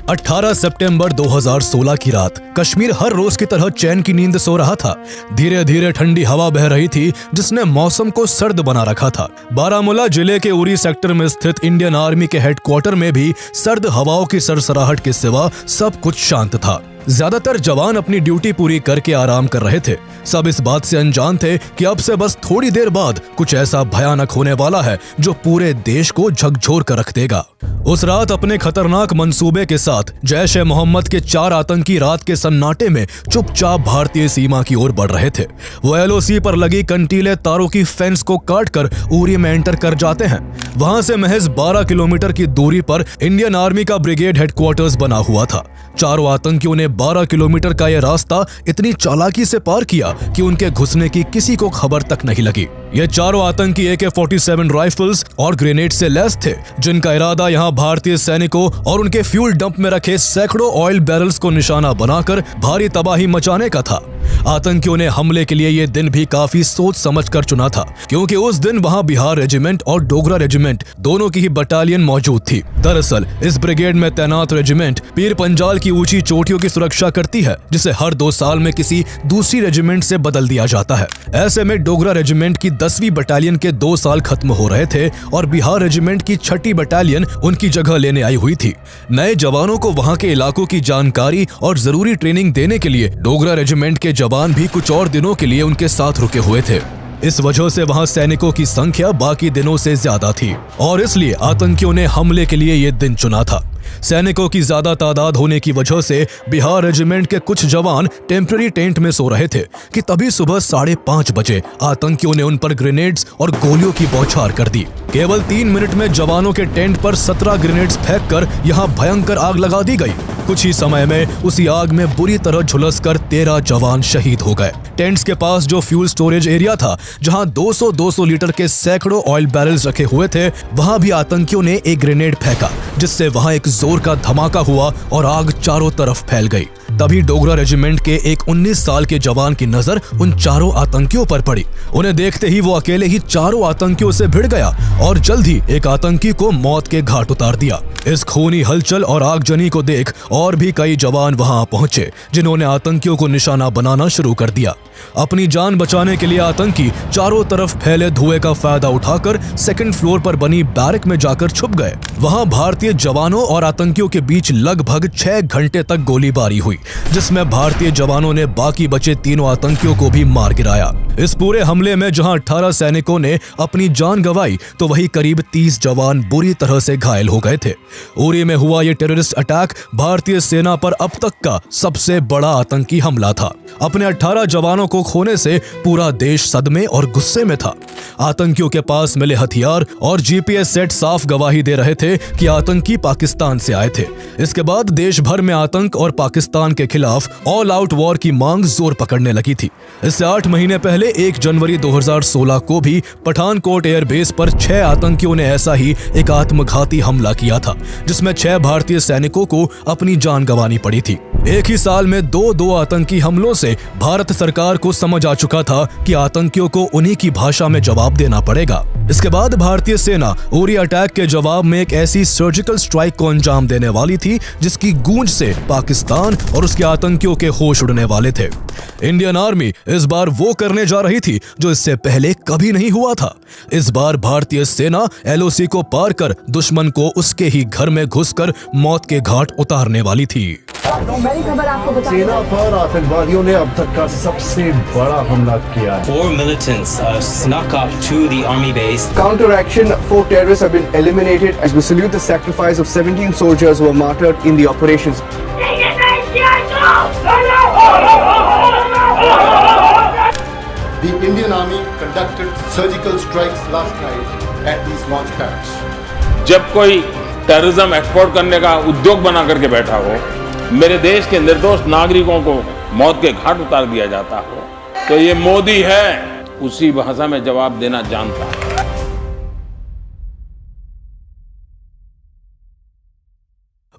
18 सितंबर 2016 की रात कश्मीर हर रोज की तरह चैन की नींद सो रहा था। धीरे धीरे ठंडी हवा बह रही थी जिसने मौसम को सर्द बना रखा था। बारामूला जिले के उरी सेक्टर में स्थित इंडियन आर्मी के हेडक्वार्टर में भी सर्द हवाओं की सरसराहट के सिवा सब कुछ शांत था। ज्यादातर जवान अपनी ड्यूटी पूरी करके आराम कर रहे थे। सब इस बात से अनजान थे कि अब से बस थोड़ी देर बाद कुछ ऐसा भयानक होने वाला है जो पूरे देश को झकझोर कर रख देगा। उस रात अपने खतरनाक मंसूबे के साथ जैश-ए-मोहम्मद के 4 आतंकी रात के सन्नाटे में चुपचाप भारतीय सीमा की ओर बढ़ रहे थे। वो एलओसी पर लगी कंटीले तारों की फेंस को काटकर उरी में एंटर कर जाते हैं। वहां से महज 12 किलोमीटर की दूरी पर इंडियन आर्मी का ब्रिगेड हेडक्वार्टर्स बना हुआ था। चारों आतंकियों ने 12 किलोमीटर का यह रास्ता इतनी चालाकी से पार किया कि उनके घुसने की किसी को खबर तक नहीं लगी। ये चारों आतंकी AK-47 राइफल्स और ग्रेनेड से लैस थे, जिनका इरादा यहाँ भारतीय सैनिकों और उनके फ्यूल डंप में रखे सैकड़ों ऑयल बैरल्स को निशाना बनाकर भारी तबाही मचाने का था। आतंकियों ने हमले के लिए ये दिन भी काफी सोच समझ कर चुना था, क्योंकि उस दिन वहां बिहार रेजिमेंट और डोगरा रेजिमेंट दोनों की ही बटालियन मौजूद थी। दरअसल इस ब्रिगेड में तैनात रेजिमेंट पीर पंजाल की ऊंची चोटियों की सुरक्षा करती है, जिसे हर 2 साल में किसी दूसरी रेजिमेंट से बदल दिया जाता है। ऐसे में डोगरा रेजिमेंट की 10वीं बटालियन के 2 साल खत्म हो रहे थे और बिहार रेजिमेंट की 6ठी बटालियन उनकी जगह लेने आई हुई थी। नए जवानों को वहां के इलाकों की जानकारी और जरूरी ट्रेनिंग देने के लिए डोगरा रेजिमेंट के जवान भी कुछ और दिनों के लिए उनके साथ रुके हुए थे। इस वजह से वहां सैनिकों की संख्या बाकी दिनों से ज्यादा थी और इसलिए आतंकियों ने हमले के लिए ये दिन चुना था। सैनिकों की ज्यादा तादाद होने की वजह से बिहार रेजिमेंट के कुछ जवान टेम्पररी टेंट में सो रहे थे कि तभी सुबह 5:30 बजे आतंकियों ने उन पर ग्रेनेड्स और गोलियों की बौछार कर दी। केवल 3 मिनट में जवानों के टेंट पर 17 ग्रेनेड्स फेंककर यहाँ भयंकर आग लगा दी गई। कुछ ही समय में उसी आग में बुरी तरह झुलसकर 13 जवान शहीद हो गए। टेंट्स के पास जो फ्यूल स्टोरेज एरिया था, जहां 200 लीटर के सैकड़ों ऑयल बैरल्स रखे हुए थे, वहां भी आतंकियों ने एक ग्रेनेड फेंका, जिससे वहां एक जोर का धमाका हुआ और आग चारों तरफ फैल गई। तभी डोगरा रेजिमेंट के एक 19 साल के जवान की नजर उन चारों आतंकियों पर पड़ी। उन्हें देखते ही वो अकेले ही चारों आतंकियों से भिड़ गया और जल्द ही एक आतंकी को मौत के घाट उतार दिया। इस खूनी हलचल और आगजनी को देख और भी कई जवान वहां पहुंचे, जिन्होंने आतंकियों को निशाना बनाना शुरू कर दिया। अपनी जान बचाने के लिए आतंकी चारों तरफ फैले धुएं का फायदा उठाकर 2nd फ्लोर पर बनी बैरक में जाकर छुप गए। वहां भारतीय जवानों और आतंकियों के बीच लगभग 6 घंटे तक गोलीबारी हुई, जिसमें भारतीय जवानों ने बाकी बचे तीनों आतंकियों को भी मार गिराया। इस पूरे हमले में जहां 18 सैनिकों ने अपनी जान गंवाई, तो वहीं करीब 30 जवान बुरी तरह से घायल हो गए थे। उरी में हुआ ये टेररिस्ट अटैक भारतीय सेना पर अब तक का सबसे बड़ा आतंकी हमला था। अपने 18 जवानों को खोने से पूरा देश सदमे और गुस्से में था। आतंकियों के पास मिले हथियार और GPS सेट साफ गवाही दे रहे थे कि आतंकी पाकिस्तान से आए थे। इसके बाद देश भर में आतंक और पाकिस्तान के खिलाफ ऑल आउट वॉर की मांग जोर पकड़ने लगी थी। इससे 8 महीने पहले 1 जनवरी 2016 को भी पठानकोट एयरबेस पर 6 आतंकियों ने ऐसा ही एक आत्मघाती हमला किया था, जिसमें 6 भारतीय सैनिकों को अपनी जान गंवानी पड़ी थी। एक ही साल में दो आतंकी हमलों से भारत सरकार को समझ आ चुका था कि आतंकियों को उन्हीं की भाषा में जवाब देना पड़ेगा। इसके बाद भारतीय सेना उरी अटैक के जवाब में एक ऐसी सर्जिकल स्ट्राइक को अंजाम देने वाली थी, जिसकी गूंज से पाकिस्तान और उसके आतंकियों के होश उड़ने वाले थे। इंडियन आर्मी इस बार वो करने जा रही थी जो इससे पहले कभी नहीं हुआ था। इस बार भारतीय सेना LOC को पार कर दुश्मन को उसके ही घर में घुसकर मौत के घाट उतारने वाली थी। बड़ी खबर आपको बता सेना पर आतंकवादियों ने अब तक का सबसे बड़ा हमला किया है। 4 militants snuck up to the army base. Counter-action, 4 terrorists have been eliminated as we salute the sacrifice of 17 soldiers who were martyred in the operations. The Indian Army conducted surgical strikes last night at these launch pads. जब कोई terrorism export करने का उद्योग बना करके बैठा हो, मेरे देश के निर्दोष नागरिकों को मौत के घाट उतार दिया जाता हो, तो ये मोदी है, उसी भाषा में जवाब देना जानता है।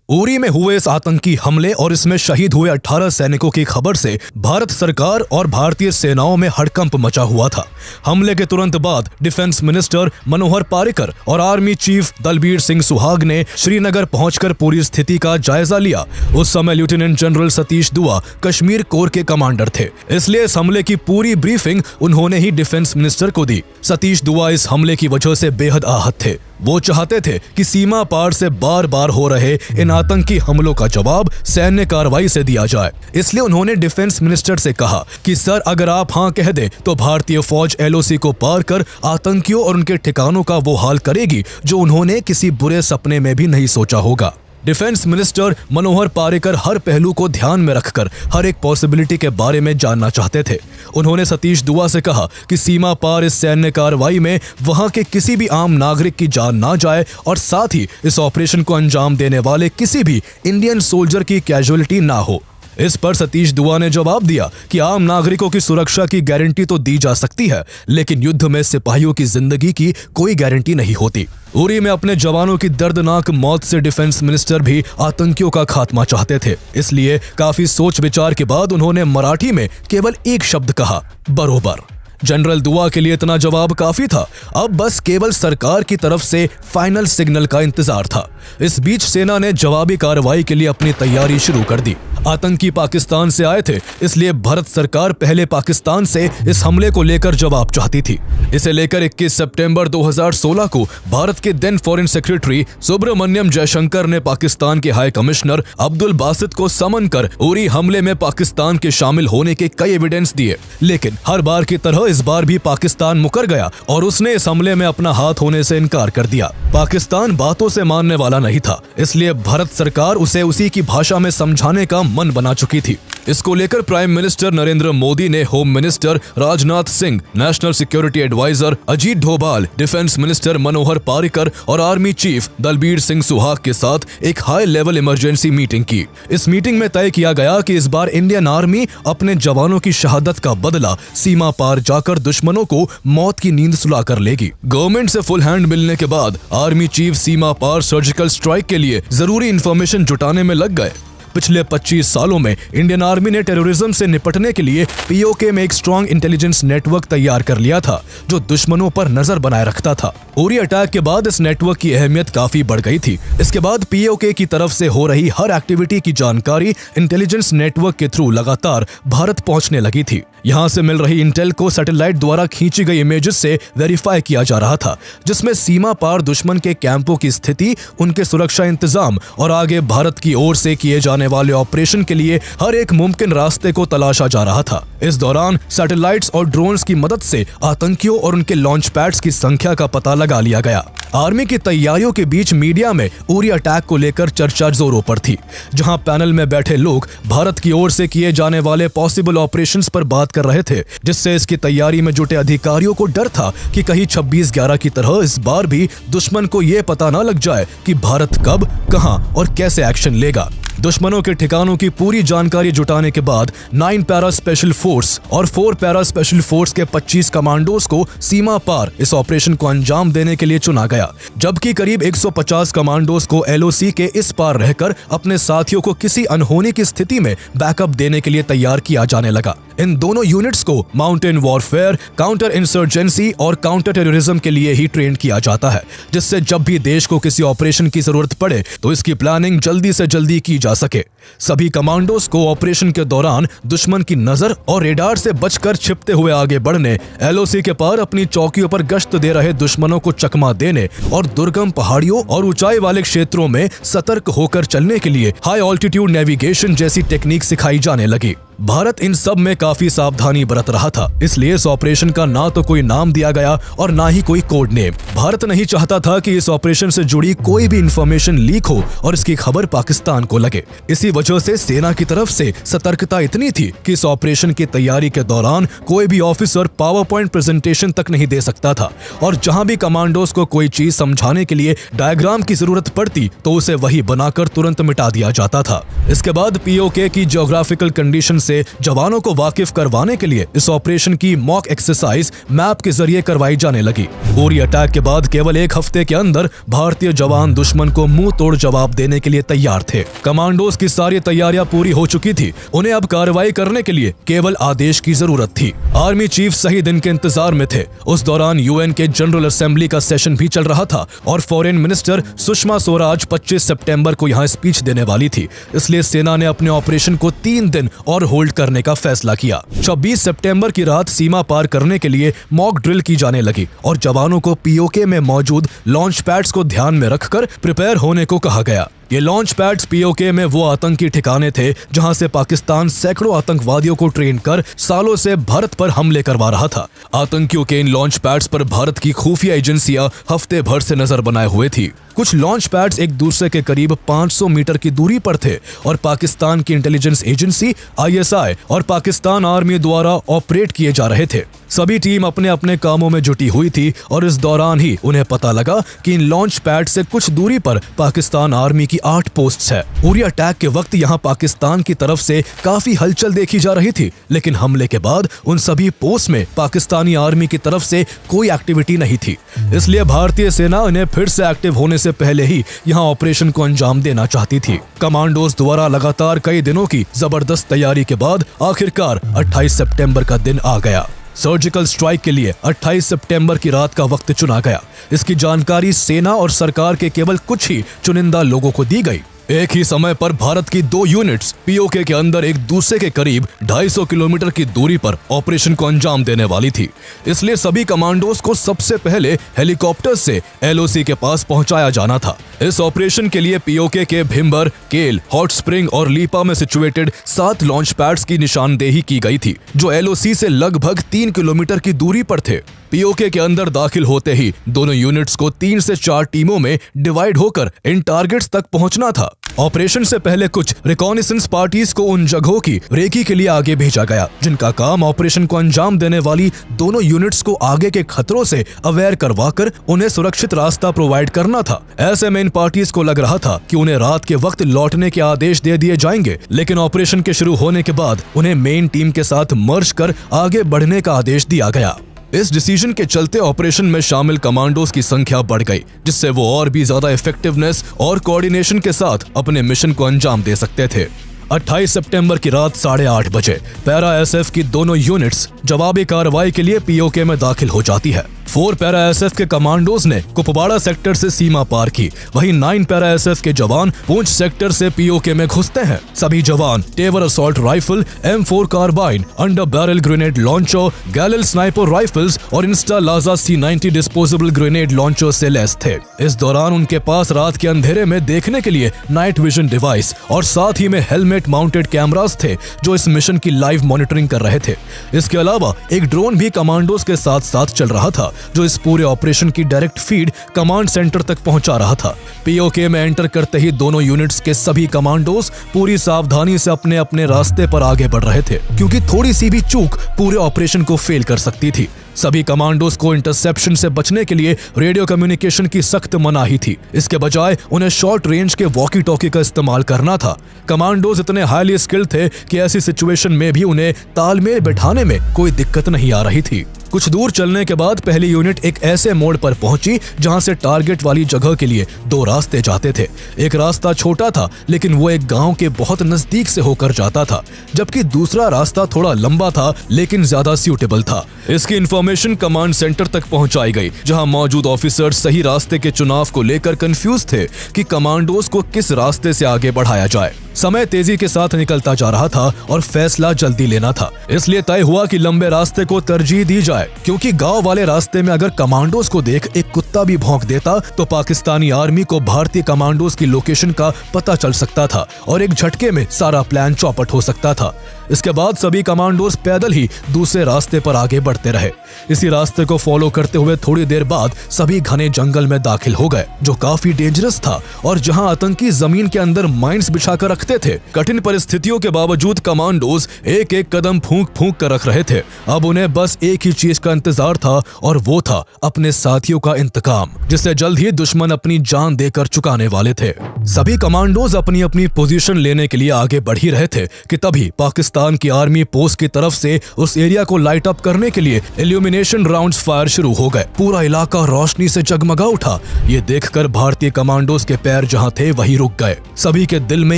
उरी में हुए इस आतंकी हमले और इसमें शहीद हुए 18 सैनिकों की खबर से भारत सरकार और भारतीय सेनाओं में हड़कंप मचा हुआ था। हमले के तुरंत बाद डिफेंस मिनिस्टर मनोहर पारिकर और आर्मी चीफ दलबीर सिंह सुहाग ने श्रीनगर पहुंचकर पूरी स्थिति का जायजा लिया। उस समय लेफ्टिनेंट जनरल सतीश दुआ कश्मीर कोर के कमांडर थे, इसलिए इस हमले की पूरी ब्रीफिंग उन्होंने ही डिफेंस मिनिस्टर को दी। सतीश दुआ इस हमले की वजह से बेहद आहत थे। वो चाहते थे कि सीमा पार से बार बार हो रहे इन आतंकी हमलों का जवाब सैन्य कार्रवाई से दिया जाए। इसलिए उन्होंने डिफेंस मिनिस्टर से कहा कि सर, अगर आप हाँ कह दे तो भारतीय फौज LOC को पार कर आतंकियों और उनके ठिकानों का वो हाल करेगी जो उन्होंने किसी बुरे सपने में भी नहीं सोचा होगा। डिफेंस मिनिस्टर मनोहर पारिकर हर पहलू को ध्यान में रखकर हर एक पॉसिबिलिटी के बारे में जानना चाहते थे। उन्होंने सतीश दुआ से कहा कि सीमा पार इस सैन्य कार्रवाई में वहां के किसी भी आम नागरिक की जान ना जाए और साथ ही इस ऑपरेशन को अंजाम देने वाले किसी भी इंडियन सोल्जर की कैजुअलिटी ना हो। इस पर सतीश दुआ ने जवाब दिया कि आम नागरिकों की सुरक्षा की गारंटी तो दी जा सकती है, लेकिन युद्ध में सिपाहियों की जिंदगी की कोई गारंटी नहीं होती। उरी में अपने जवानों की दर्दनाक मौत से डिफेंस मिनिस्टर भी आतंकियों का खात्मा चाहते थे, इसलिए काफी सोच विचार के बाद उन्होंने मराठी में केवल एक शब्द कहा, बरोबर। जनरल दुआ के लिए इतना जवाब काफी था। अब बस केवल सरकार की तरफ से फाइनल सिग्नल का इंतजार था। इस बीच सेना ने जवाबी कार्रवाई के लिए अपनी तैयारी शुरू कर दी। आतंकी पाकिस्तान से आए थे, इसलिए भारत सरकार पहले पाकिस्तान से इस हमले को लेकर जवाब चाहती थी। इसे लेकर 21 सितंबर 2016 को भारत के then foreign secretary Subrahmanyam Jaishankar ने पाकिस्तान के हाई कमिश्नर अब्दुल बासित को समन कर उरी हमले में पाकिस्तान के शामिल होने के कई एविडेंस दिए, लेकिन हर बार की तरह इस बार भी पाकिस्तान मुकर गया और उसने इस हमले में अपना हाथ होने से इनकार कर दिया। पाकिस्तान बातों से मानने वाला नहीं था, इसलिए भारत सरकार उसे उसी की भाषा में समझाने का मन बना चुकी थी। इसको लेकर प्राइम मिनिस्टर नरेंद्र मोदी ने home minister Rajnath Singh, national security adviser Ajit Doval, defence minister Manohar Parrikar और आर्मी चीफ दलबीर सिंह सुहाग के साथ एक हाई लेवल इमरजेंसी मीटिंग की। इस मीटिंग में तय किया गया कि इस बार इंडियन आर्मी अपने जवानों की शहादत का बदला सीमा पार जाकर दुश्मनों को मौत की नींद सुला कर लेगी। गवर्नमेंट से फुल हैंड मिलने के बाद आर्मी चीफ सीमा पार सर्जिकल स्ट्राइक के लिए जरूरी इंफॉर्मेशन जुटाने में लग गए। पिछले 25 सालों में इंडियन आर्मी ने टेररिज्म से निपटने के लिए POK में एक स्ट्रॉन्ग इंटेलिजेंस नेटवर्क तैयार कर लिया था, जो दुश्मनों पर नजर बनाए रखता था। उरी अटैक के बाद इस नेटवर्क की अहमियत काफी बढ़ गई थी। इसके बाद POK की तरफ से हो रही हर एक्टिविटी की जानकारी इंटेलिजेंस नेटवर्क के थ्रू लगातार भारत पहुंचने लगी थी। यहाँ से मिल रही इंटेल को सैटेलाइट द्वारा खींची गई इमेजेस से वेरीफाई किया जा रहा था, जिसमें सीमा पार दुश्मन के कैंपों की स्थिति, उनके सुरक्षा इंतजाम और आगे भारत की ओर से किए जाने वाले ऑपरेशन के लिए हर एक मुमकिन रास्ते को तलाशा जा रहा था। इस दौरान सैटेलाइट्स और ड्रोन्स की मदद से आतंकियों और उनके लॉन्च पैड्स की संख्या का पता लगा लिया गया। आर्मी की तैयारियों के बीच मीडिया में उरी अटैक को लेकर चर्चा जोरों पर थी, जहां पैनल में बैठे लोग भारत की ओर से किए जाने वाले पॉसिबल ऑपरेशंस पर बात कर रहे थे, जिससे इसकी तैयारी में जुटे अधिकारियों को डर था कि कहीं 26/11 की तरह इस बार भी दुश्मन को यह पता न लग जाए कि भारत कब, कहां और कैसे एक्शन लेगा। दुश्मनों के ठिकानों की पूरी जानकारी जुटाने के बाद 9 पैरा स्पेशल फोर्स और 4 पैरा स्पेशल फोर्स के 25 कमांडोज को सीमा पार इस ऑपरेशन को अंजाम देने के लिए चुना गया, जबकि करीब 150 कमांडोज को LOC के इस पार रहकर अपने साथियों को किसी अनहोनी की स्थिति में बैकअप देने के लिए तैयार किया जाने लगा। इन दोनों यूनिट्स को माउंटेन वॉरफेयर, काउंटर इंसर्जेंसी और काउंटर टेररिज्म के लिए ही ट्रेन किया जाता है, जिससे जब भी देश को किसी ऑपरेशन की जरूरत पड़े तो इसकी प्लानिंग जल्दी से जल्दी की जा सके। सभी कमांडोज को ऑपरेशन के दौरान दुश्मन की नजर और रेडार से बचकर छिपते हुए आगे बढ़ने, LOC के पार अपनी चौकियों पर गश्त दे रहे दुश्मनों को चकमा देने और दुर्गम पहाड़ियों और ऊंचाई वाले क्षेत्रों में सतर्क होकर चलने के लिए हाई ऑल्टीट्यूड नेविगेशन जैसी टेक्निक सिखाई जाने लगी। भारत इन सब में काफी सावधानी बरत रहा था, इसलिए इस ऑपरेशन का ना तो कोई नाम दिया गया और ना ही कोई कोड नेम। भारत नहीं चाहता था कि इस ऑपरेशन से जुड़ी कोई भी इंफॉर्मेशन लीक हो और इसकी खबर पाकिस्तान को लगे। इसी वजह से सेना की तरफ से सतर्कता इतनी थी कि इस ऑपरेशन की तैयारी के दौरान कोई भी ऑफिसर पावर पॉइंट प्रेजेंटेशन तक नहीं दे सकता था, और जहां भी कमांडोज को कोई चीज समझाने के लिए डायग्राम की जरूरत पड़ती तो उसे वही बनाकर तुरंत मिटा दिया जाता था। इसके बाद POK की ज्योग्राफिकल कंडीशन से जवानों को वाकिफ करवाने के लिए इस ऑपरेशन की मॉक एक्सरसाइज मैप के जरिए करवाई जाने लगी। उरी अटैक के बाद केवल एक हफ्ते के अंदर भारतीय जवान दुश्मन को मुंह तोड़ जवाब देने के लिए तैयार थे। कमांडोज की सारी तैयारियां पूरी हो चुकी थी। उन्हें अब कार्रवाई करने के लिए केवल आदेश की जरूरत थी। आर्मी चीफ सही दिन के इंतजार में थे। उस दौरान यूएन के जनरल असेंबली का सेशन भी चल रहा था और फॉरेन मिनिस्टर सुषमा स्वराज 25 सितंबर को यहां स्पीच देने वाली थी। इसलिए सेना ने अपने ऑपरेशन को 3 दिन और होल्ड करने का फैसला किया। 26 सितंबर की रात सीमा पार करने के लिए मॉक ड्रिल की जाने लगी और जवानों को पीओके में मौजूद लॉन्च पैड्स को ध्यान में रखकर प्रिपेयर होने को कहा गया। ये लॉन्च पैड्स पीओके में वो आतंकी ठिकाने थे जहां से पाकिस्तान सैकड़ों आतंकवादियों को ट्रेन कर सालों से भारत पर हमले करवा रहा था। आतंकियों के इन लॉन्च पैड्स पर भारत की खुफिया एजेंसियां हफ्ते भर से नजर बनाए हुए थी। कुछ लॉन्च पैड्स एक दूसरे के करीब 500 मीटर की दूरी पर थे और पाकिस्तान की इंटेलिजेंस एजेंसी आईएसआई और पाकिस्तान आर्मी द्वारा ऑपरेट किए जा रहे थे। सभी टीम अपने अपने कामों में जुटी हुई थी और इस दौरान ही उन्हें पता लगा कि इन लॉन्च पैड से कुछ दूरी पर पाकिस्तान आर्मी की 8 पोस्ट्स है। उरी अटैक के वक्त यहाँ पाकिस्तान की तरफ से काफी हलचल देखी जा रही थी, लेकिन हमले के बाद उन सभी पोस्ट में पाकिस्तानी आर्मी की तरफ से कोई एक्टिविटी नहीं थी। इसलिए भारतीय सेना उन्हें फिर से एक्टिव होने से पहले ही यहाँ ऑपरेशन को अंजाम देना चाहती थी। कमांडोज द्वारा लगातार कई दिनों की जबरदस्त तैयारी के बाद आखिरकार 28 सितंबर का दिन आ गया। सर्जिकल स्ट्राइक के लिए 28 सितंबर की रात का वक्त चुना गया। इसकी जानकारी सेना और सरकार के केवल कुछ ही चुनिंदा लोगों को दी गई। एक ही समय पर भारत की 2 यूनिट्स पीओके के अंदर एक दूसरे के करीब 250 किलोमीटर की दूरी पर ऑपरेशन को अंजाम देने वाली थी। इसलिए सभी कमांडोज को सबसे पहले हेलीकॉप्टर से एलओसी के पास पहुंचाया जाना था। इस ऑपरेशन के लिए पीओके के भिम्बर, केल, हॉट स्प्रिंग और लीपा में सिचुएटेड 7 लॉन्च पैड्स की निशानदेही की गई थी, जो एलओसी से लगभग 3 किलोमीटर की दूरी पर थे। पीओके के अंदर दाखिल होते ही दोनों यूनिट्स को 3 से 4 टीमों में डिवाइड होकर इन टारगेट्स तक पहुंचना था। ऑपरेशन से पहले कुछ रिकॉनिसेंस पार्टीज को उन जगहों की रेकी के लिए आगे भेजा गया, जिनका काम ऑपरेशन को अंजाम देने वाली दोनों यूनिट्स को आगे के खतरों से अवेयर करवाकर उन्हें सुरक्षित रास्ता प्रोवाइड करना था। ऐसे में इन पार्टीज को लग रहा था कि उन्हें रात के वक्त लौटने के आदेश दे दिए जाएंगे, लेकिन ऑपरेशन के शुरू होने के बाद उन्हें मेन टीम के साथ मर्ज कर आगे बढ़ने का आदेश दिया गया। इस डिसीजन के चलते ऑपरेशन में शामिल कमांडोज की संख्या बढ़ गई, जिससे वो और भी ज्यादा इफेक्टिवनेस और कोऑर्डिनेशन के साथ अपने मिशन को अंजाम दे सकते थे। 28 सितंबर की रात 8:30 बजे पैरा एसएफ की दोनों यूनिट्स जवाबी कार्रवाई के लिए पीओके में दाखिल हो जाती है। 4 पैरा एसएफ के कमांडोज ने कुपवाड़ा सेक्टर से सीमा पार की, वहीं 9 पैरा एसएफ के जवान पूंछ सेक्टर से पीओके में घुसते हैं। सभी जवान Tavor assault rifle, M4 carbine, under barrel grenade launcher, Galil sniper rifles और Instalaza C90 disposable grenade launcher से लैस थे। इस दौरान उनके पास रात के अंधेरे में देखने के लिए नाइट विजन डिवाइस और साथ ही में हेलमेट माउंटेड कैमरास थे, जो इस मिशन की लाइव मॉनिटरिंग कर रहे थे। इसके अलावा एक ड्रोन भी कमांडोज के साथ साथ चल रहा था, जो इस पूरे ऑपरेशन की डायरेक्ट फीड कमांड सेंटर तक पहुंचा रहा था। पीओके में एंटर करते ही दोनों यूनिट्स के सभी कमांडोज पूरी सावधानी से अपने अपने रास्ते पर आगे बढ़ रहे थे, क्योंकि थोड़ी सी भी चूक पूरे ऑपरेशन को फेल कर सकती थी। सभी कमांडोज को इंटरसेप्शन से बचने के लिए रेडियो कम्युनिकेशन की सख्त मनाही थी। इसके बजाय उन्हें शॉर्ट रेंज के वॉकी टॉकी का इस्तेमाल करना था। कमांडोज इतने हाईली स्किल्ड थे कि ऐसी सिचुएशन में भी उन्हें तालमेल बैठाने में कोई दिक्कत नहीं आ रही थी। कुछ दूर चलने के बाद पहली यूनिट एक ऐसे मोड़ पर पहुंची जहां से टारगेट वाली जगह के लिए 2 रास्ते जाते थे। एक रास्ता छोटा था, लेकिन वो एक गांव के बहुत नजदीक से होकर जाता था, जबकि दूसरा रास्ता थोड़ा लंबा था लेकिन ज्यादा सूटेबल था। इसकी इंफॉर्मेशन कमांड सेंटर तक पहुंचाई गई, जहां मौजूद ऑफिसर सही रास्ते के चुनाव को लेकर कंफ्यूज थे कि कमांडोज को किस रास्ते से आगे बढ़ाया जाए। समय तेजी के साथ निकलता जा रहा था और फैसला जल्दी लेना था, इसलिए तय हुआ कि लंबे रास्ते को तरजीह दी जाए, क्योंकि गांव वाले रास्ते में अगर कमांडोज को देख एक कुत्ता भी भौंक देता तो पाकिस्तानी आर्मी को भारतीय कमांडोज की लोकेशन का पता चल सकता था और एक झटके में सारा प्लान चौपट हो सकता था। इसके बाद सभी कमांडोज पैदल ही दूसरे रास्ते पर आगे बढ़ते रहे। इसी रास्ते को फॉलो करते हुए थोड़ी देर बाद सभी घने जंगल में दाखिल हो गए, जो काफी डेंजरस था और जहां आतंकी जमीन के अंदर माइंस बिछाकर रखते देखते थे। कठिन परिस्थितियों के बावजूद कमांडोज एक एक कदम फूंक फूंक कर रख रहे थे। अब उन्हें बस एक ही चीज का इंतजार था और वो था अपने साथियों का इंतकाम, जिसे जल्द ही दुश्मन अपनी जान देकर चुकाने वाले थे। सभी कमांडोज अपनी अपनी पोजीशन लेने के लिए आगे बढ़ ही रहे थे कि तभी पाकिस्तान की आर्मी पोस्ट की तरफ से उस एरिया को लाइट अप करने के लिए इल्यूमिनेशन राउंड्स फायर शुरू हो गए। पूरा इलाका रोशनी से जगमगा उठा। ये देखकर भारतीय कमांडोज के पैर जहां थे वहीं रुक गए। सभी के दिल में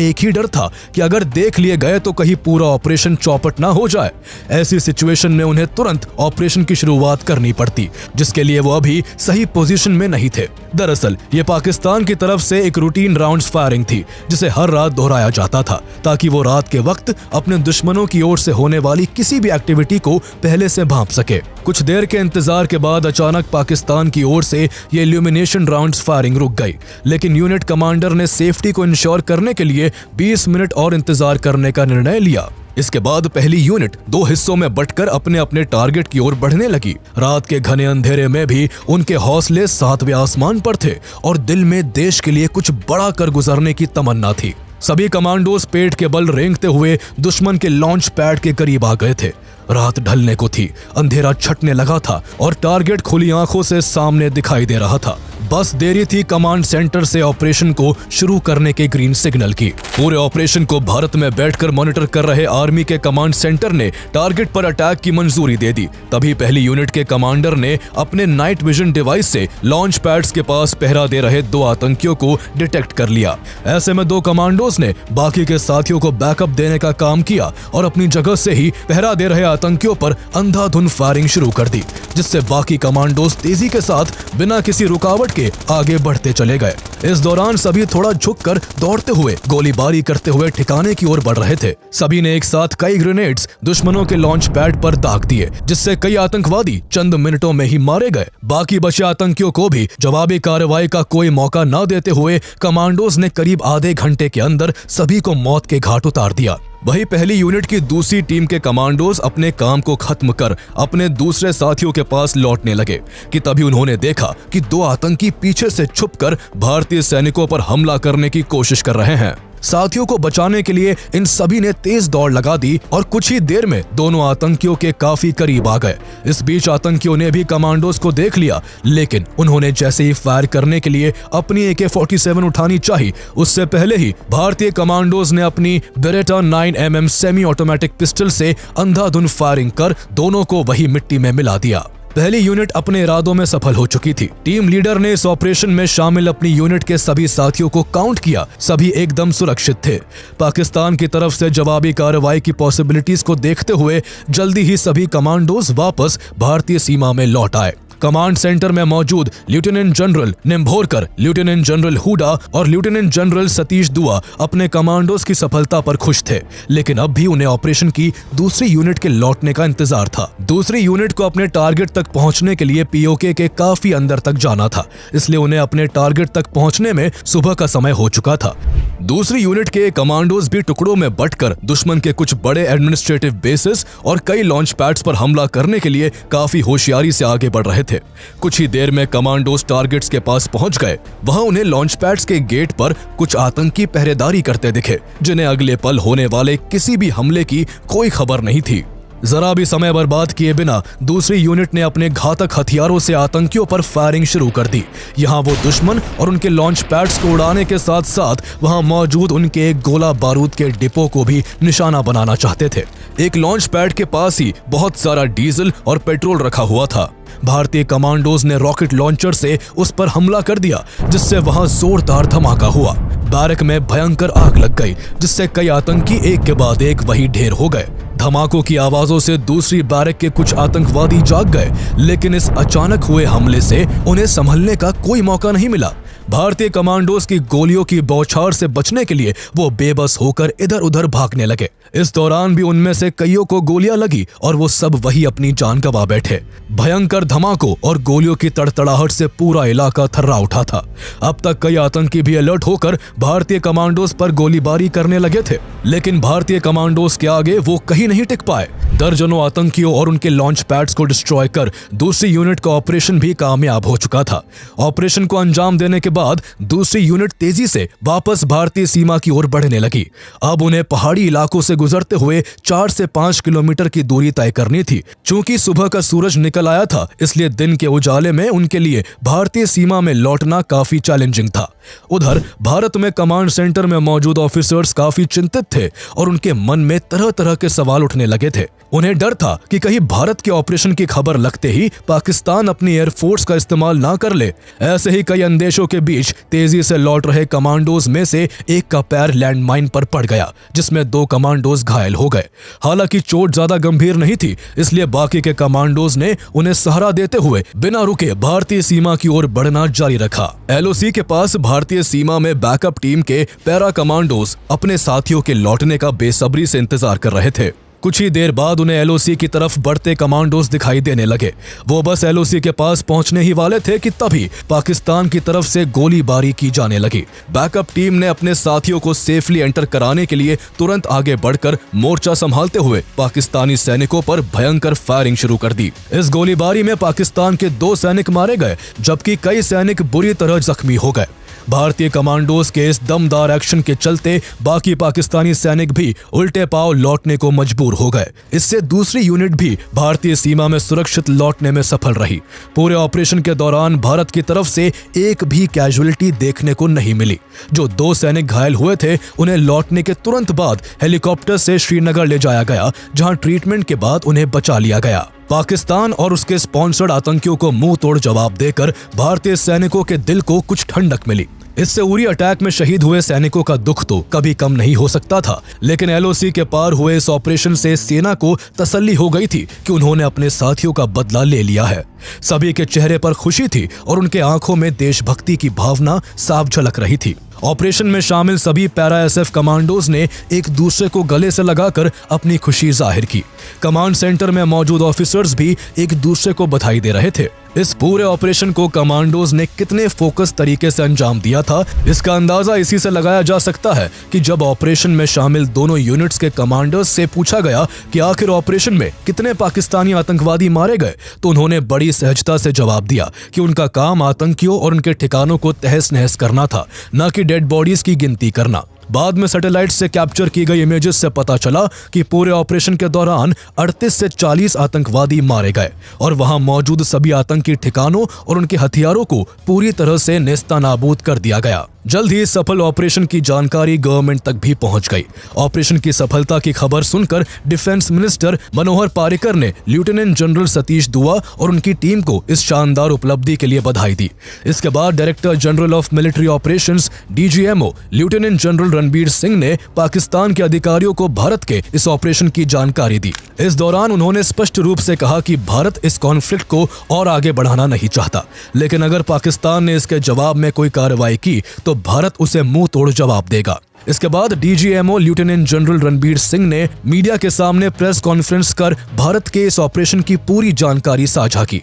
एक ही डर था कि अगर देख लिए गए तो कहीं पूरा ऑपरेशन चौपट ना हो जाए। ऐसी सिचुएशन में उन्हें तुरंत ऑपरेशन की शुरुआत करनी पड़ती, जिसके लिए वो अभी सही पोजीशन में नहीं थे। दरअसल ये पाकिस्तान की तरफ से एक रूटीन राउंड्स फायरिंग थी, जिसे हर रात दोहराया जाता था ताकि वो रात के वक्त अपने दुश्मनों की ओर से होने वाली किसी भी एक्टिविटी को पहले से भांप सके। कुछ देर के इंतजार के बाद अचानक पाकिस्तान की ओर से ये इल्यूमिनेशन राउंड्स फायरिंग रुक गई, लेकिन यूनिट कमांडर ने सेफ्टी को इंश्योर करने के लिए 20 मिनट और इंतजार करने का निर्णय लिया। इसके बाद पहली यूनिट 2 हिस्सों में बंटकर अपने अपने टारगेट की ओर बढ़ने लगी। रात के घने अंधेरे में भी उनके हौसले 7वें आसमान पर थे और दिल में देश के लिए कुछ बड़ा कर गुजरने की तमन्ना थी। सभी कमांडोज पेट के बल रेंगते हुए दुश्मन के लॉन्च पैड के करीब आ गए थे। रात ढलने को थी, अंधेरा छटने लगा था और टारगेट खुली आंखों से सामने दिखाई दे रहा था। बस देरी थी कमांड सेंटर से ऑपरेशन को शुरू करने के ग्रीन सिग्नल की। पूरे ऑपरेशन को भारत में बैठकर मॉनिटर कर रहे आर्मी के कमांड सेंटर ने टारगेट पर अटैक की मंजूरी दे दी। तभी पहली यूनिट के कमांडर ने अपने नाइट विजन डिवाइस से लॉन्च पैड्स के पास पहरा दे रहे 2 आतंकियों को डिटेक्ट कर लिया। ऐसे में 2 कमांडोज ने बाकी के साथियों को बैकअप देने का काम किया और अपनी जगह से ही पहरा दे रहे आतंकियों पर अंधाधुंध फायरिंग शुरू कर दी, जिससे बाकी कमांडोज तेजी के साथ बिना किसी रुकावट के आगे बढ़ते चले गए। इस दौरान सभी थोड़ा झुककर दौड़ते हुए गोलीबारी करते हुए ठिकाने की ओर बढ़ रहे थे। सभी ने एक साथ कई ग्रेनेड्स दुश्मनों के लॉन्च पैड पर दाग दिए, जिससे कई आतंकवादी चंद मिनटों में ही मारे गए। बाकी बचे आतंकियों को भी जवाबी कार्रवाई का कोई मौका न देते हुए कमांडोज ने करीब आधे घंटे के अंदर सभी को मौत के घाट उतार दिया। वही पहली यूनिट की दूसरी टीम के कमांडोज अपने काम को खत्म कर अपने दूसरे साथियों के पास लौटने लगे कि तभी उन्होंने देखा कि 2 आतंकी पीछे से छुपकर भारतीय सैनिकों पर हमला करने की कोशिश कर रहे हैं। साथियों को बचाने के लिए इन सभी ने तेज दौड़ लगा दी और कुछ ही देर में दोनों आतंकियों के काफी करीब आ गए। इस बीच आतंकियों ने भी कमांडोज को देख लिया, लेकिन उन्होंने जैसे ही फायर करने के लिए अपनी AK-47 उठानी चाही, उससे पहले ही भारतीय कमांडोज ने अपनी Beretta 9mm semi automatic pistol से अंधाधुंध फायरिंग कर दोनों को वही मिट्टी में मिला दिया। पहली यूनिट अपने इरादों में सफल हो चुकी थी। टीम लीडर ने इस ऑपरेशन में शामिल अपनी यूनिट के सभी साथियों को काउंट किया। सभी एकदम सुरक्षित थे। पाकिस्तान की तरफ से जवाबी कार्रवाई की पॉसिबिलिटीज को देखते हुए जल्दी ही सभी कमांडोज वापस भारतीय सीमा में लौट आए। कमांड सेंटर में मौजूद lieutenant general Nimbhorkar, lieutenant general Hooda और लेफ्टिनेंट जनरल सतीश दुआ अपने कमांडोज की सफलता पर खुश थे, लेकिन अब भी उन्हें ऑपरेशन की दूसरी यूनिट के लौटने का इंतजार था। दूसरी यूनिट को अपने टारगेट तक पहुंचने के लिए POK के काफी अंदर तक जाना था, इसलिए उन्हें अपने टारगेट तक पहुंचने में सुबह का समय हो चुका था। दूसरी यूनिट के कमांडोज भी टुकड़ों में बंटकर दुश्मन के कुछ बड़े एडमिनिस्ट्रेटिव बेसिस और कई लॉन्च पैड्स पर हमला करने के लिए काफी होशियारी से आगे बढ़ रहे थे। कुछ ही देर में कमांडोज टारगेट्स के पास पहुंच गए। वहां उन्हें लॉन्च पैड्स के गेट पर कुछ आतंकी पहरेदारी करते दिखे, जिन्हें अगले पल होने वाले किसी भी हमले की कोई खबर नहीं थी। जरा भी समय बर्बाद किए बिना दूसरी यूनिट ने अपने घातक हथियारों से आतंकियों पर फायरिंग शुरू कर दी। यहाँ वो दुश्मन और उनके लॉन्च पैड्स को उड़ाने के साथ साथ वहाँ मौजूद उनके एक गोला बारूद के डिपो को भी निशाना बनाना चाहते थे। एक लॉन्च पैड के पास ही बहुत सारा डीजल और पेट्रोल रखा हुआ था। भारतीय कमांडोज ने रॉकेट लॉन्चर से उस पर हमला कर दिया, जिससे वहां जोरदार धमाका हुआ। बैरक में भयंकर आग लग गई, जिससे कई आतंकी एक के बाद एक वहीं ढेर हो गए। धमाकों की आवाजों से दूसरी बैरक के कुछ आतंकवादी जाग गए, लेकिन इस अचानक हुए हमले से उन्हें संभलने का कोई मौका नहीं मिला। भारतीय कमांडोज की गोलियों की बौछार से बचने के लिए वो बेबस होकर इधर उधर भागने लगे। इस दौरान भी उनमें से कईयों को गोलियां लगी और वो सब वही अपनी जान गंवा बैठे। भयंकर धमाकों और गोलियों की तड़तड़ाहट से पूरा इलाका थर्रा उठा था। अब तक कई आतंकी भी अलर्ट होकर भारतीय कमांडोज पर गोलीबारी करने लगे थे, लेकिन भारतीय कमांडोज के आगे वो कहीं नहीं टिक पाए। दर्जनों आतंकियों और उनके लॉन्च पैड्स को डिस्ट्रॉय कर दूसरी यूनिट का ऑपरेशन भी कामयाब हो चुका था। ऑपरेशन को अंजाम देने के बाद दूसरी यूनिट तेजी से वापस भारतीय सीमा की ओर बढ़ने लगी। अब उन्हें पहाड़ी इलाकों से गुजरते हुए 4 से 5 किलोमीटर की दूरी तय करनी थी। चूंकि सुबह का सूरज निकल आया था, इसलिए दिन के उजाले में उनके लिए भारतीय सीमा में लौटना काफी चैलेंजिंग था। उधर भारत में कमांड सेंटर में मौजूद ऑफिसर्स काफी चिंतित थे और उनके मन में तरह तरह के सवाल उठने लगे थे। उन्हें डर था कि कहीं भारत के ऑपरेशन की खबर लगते ही पाकिस्तान अपनी एयरफोर्स का इस्तेमाल ना कर ले। ऐसे ही कई अंदेशों के बीच तेजी से लौट रहे कमांडोज में से एक का पैर लैंडमाइन पर पड़ गया, जिसमें 2 कमांडोज घायल हो गए। हालांकि चोट ज्यादा गंभीर नहीं थी, इसलिए बाकी के कमांडोज ने उन्हें सहारा देते हुए बिना रुके भारतीय सीमा की ओर बढ़ना जारी रखा। LOC के पास भारतीय सीमा में बैकअप टीम के पैरा कमांडोज अपने साथियों के लौटने का बेसब्री से इंतजार कर रहे थे। कुछ ही देर बाद उन्हें LOC की तरफ बढ़ते कमांडोज दिखाई देने लगे। वो बस LOC के पास पहुंचने ही वाले थे कि तभी पाकिस्तान की तरफ से गोलीबारी की जाने लगी। बैकअप टीम ने अपने साथियों को सेफली एंटर कराने के लिए तुरंत आगे बढ़कर मोर्चा संभालते हुए पाकिस्तानी सैनिकों पर भयंकर फायरिंग शुरू कर दी। इस गोलीबारी में पाकिस्तान के 2 सैनिक मारे गए, जबकि कई सैनिक बुरी तरह जख्मी हो गए। भारतीय कमांडोज के इस दमदार एक्शन के चलते बाकी पाकिस्तानी सैनिक भी उल्टे पांव लौटने को मजबूर हो गए। इससे दूसरी यूनिट भी भारतीय सीमा में सुरक्षित लौटने में सफल रही। पूरे ऑपरेशन के दौरान भारत की तरफ से एक भी कैजुअलिटी देखने को नहीं मिली। जो 2 सैनिक घायल हुए थे, उन्हें लौटने के तुरंत बाद हेलीकॉप्टर से श्रीनगर ले जाया गया, जहां ट्रीटमेंट के बाद उन्हें बचा लिया गया। पाकिस्तान और उसके स्पॉन्सर्ड आतंकियों को मुंह तोड़ जवाब देकर भारतीय सैनिकों के दिल को कुछ ठंडक मिली। इससे उरी अटैक में शहीद हुए सैनिकों का दुख तो कभी कम नहीं हो सकता था, लेकिन LOC के पार हुए इस ऑपरेशन से सेना को तसल्ली हो गई थी कि उन्होंने अपने साथियों का बदला ले लिया है। सभी के चेहरे पर खुशी थी और उनके आंखों में देशभक्ति की भावना साफ झलक रही थी। ऑपरेशन में शामिल सभी पैरा SF कमांडोज ने एक दूसरे को गले से लगाकर अपनी खुशी जाहिर की। कमांड सेंटर में मौजूद ऑफिसर्स भी एक दूसरे को बधाई दे रहे थे। इस पूरे ऑपरेशन को कमांडोज ने कितने फोकस तरीके से अंजाम दिया था, इसका अंदाजा इसी से लगाया जा सकता है कि जब ऑपरेशन में शामिल दोनों यूनिट्स के कमांडर्स से पूछा गया कि आखिर ऑपरेशन में कितने पाकिस्तानी आतंकवादी मारे गए, तो उन्होंने बड़ी सहजता से जवाब दिया कि उनका काम आतंकियों और उनके ठिकानों को तहस नहस करना था, न कि डेड बॉडीज की गिनती करना। बाद में सैटेलाइट से कैप्चर की गई इमेजेस से पता चला कि पूरे ऑपरेशन के दौरान 38 से 40 आतंकवादी मारे गए और वहां मौजूद सभी आतंकी ठिकानों और उनके हथियारों को पूरी तरह से नेस्तनाबूद कर दिया गया। जल्द ही सफल ऑपरेशन की जानकारी गवर्नमेंट तक भी पहुंच गई। ऑपरेशन की सफलता की खबर सुनकर डिफेंस मिनिस्टर मनोहर पारिकर ने लेफ्टिनेंट जनरल सतीश दुआ और उनकी टीम को इस शानदार उपलब्धि के लिए बधाई दी। इसके बाद director general of military operations DGMO lieutenant general Ranbir Singh ने पाकिस्तान के अधिकारियों को भारत के इस ऑपरेशन की जानकारी दी। इस दौरान उन्होंने स्पष्ट रूप से कहा कि भारत इस कॉन्फ्लिक्ट को और आगे बढ़ाना नहीं चाहता, लेकिन अगर पाकिस्तान ने इसके जवाब में कोई कार्रवाई की तो भारत उसे मुंह तोड़ जवाब देगा। इसके बाद DGMO lieutenant general Ranbir Singh ने मीडिया के सामने प्रेस कॉन्फ्रेंस कर भारत के इस ऑपरेशन की पूरी जानकारी साझा की।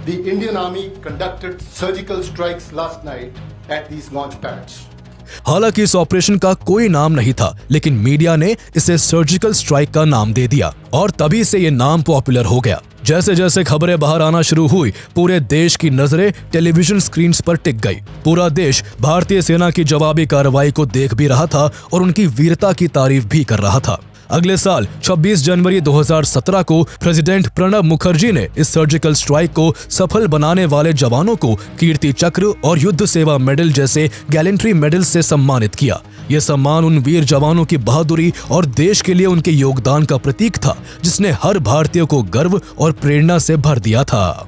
The Indian Army conducted surgical strikes last night at these launch pads. हालांकि इस ऑपरेशन का कोई नाम नहीं था, लेकिन मीडिया ने इसे सर्जिकल स्ट्राइक का नाम दे दिया और तभी से ये नाम पॉपुलर हो गया। जैसे जैसे खबरें बाहर आना शुरू हुई, पूरे देश की नजरें टेलीविजन स्क्रीन पर टिक गई। पूरा देश भारतीय सेना की जवाबी कार्रवाई को देख भी रहा था और उनकी वीरता की तारीफ भी कर रहा था। अगले साल 26 जनवरी 2017 को प्रेसिडेंट प्रणब मुखर्जी ने इस सर्जिकल स्ट्राइक को सफल बनाने वाले जवानों को कीर्ति चक्र और युद्ध सेवा मेडल जैसे गैलेंट्री मेडल से सम्मानित किया। यह सम्मान उन वीर जवानों की बहादुरी और देश के लिए उनके योगदान का प्रतीक था, जिसने हर भारतीय को गर्व और प्रेरणा से भर दिया था।